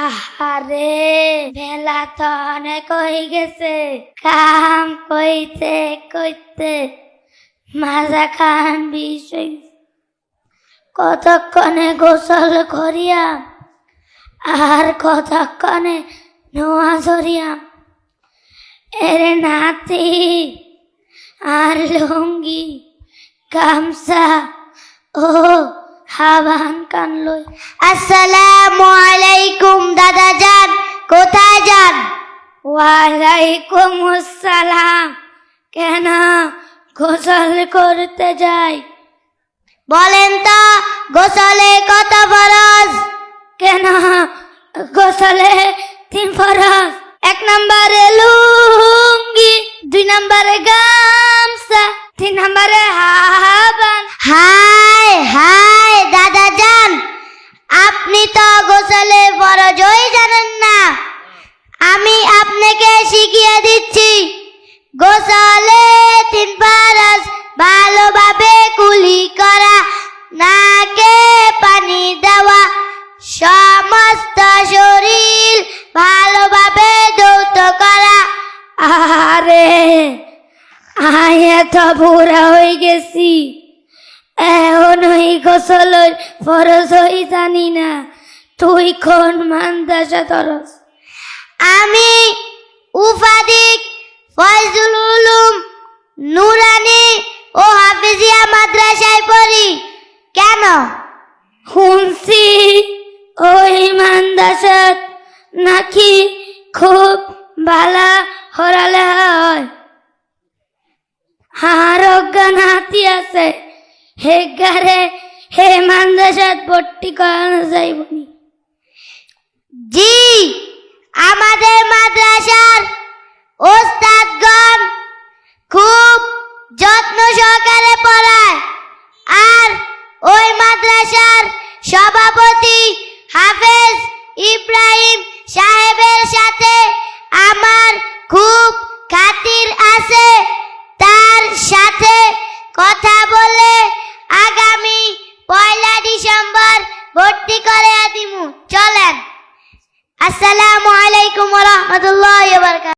আহারে বেলা তো অনেক হয়ে গেছে, কাম কইতে কইতে মাজা খান বিষ হইছে। কতক্ষণে গোসল করিয়া আর কতক্ষণে নোয়া ধরিয়া এরে নাতি আর লুঙ্গি গামছা ও হাবান কানলই। আসসালামু আলাইকুম দাদা যান, কোথায় যান? ওয়ালাইকুম আসসালাম। কেন গোসল করতে যাই? বলেন তো গোসলে কত ফরজ? কেন গোসলে 3 ফরজ। 1 নম্বরে লুঙ্গি, 2 নম্বরে গামছা, 3 নম্বরে হাবান। হায় হায় দাদা যান, আপনি তো গোসলে ফরজই জানেন না। আমি আপনাকে শিখিয়ে দিচ্ছি। গোসলে 3 ফরজ: ভালোভাবে কুলি করা, নাকে পানি দেওয়া, সমস্ত শরীর ভালোভাবে ধৌত করা। আরে আয়া তো বুড়া হয়ে গেছি, এখন ওই গোসলের ফরজ হই জানি না। তুই কোন মাদ্রাসা তরস? আমি উফাদিক ফয়জুল উলুম নুরানি ও হাফিজিয়া মাদ্রাসায় পড়ি। কেন? শুনছি ওই মাদ্রাসাত নাকি খুব ভালা হরালেহা হয়। আর অজ্ঞান হাতি আছে, হেগারে হে মাদ্রাসাত ভর্তি করানো যাইবনি। জি, আমাদের মাদ্রাসার ওস্তাদগণ খুব যত্ন সহকারে পড়ায়। আর ওই মাদ্রাসার সভাপতি হাফেজ ইব্রাহিম সাহেবের সাথে আমার খুব খাতির আছে। তার সাথে কথা বলে আগামী 1 ডিসেম্বর ভর্তি করে দিমু। চলেন। আসসালামু আলাইকুম ওয়া রাহমাতুল্লাহি ওয়া বারাকাতুহু।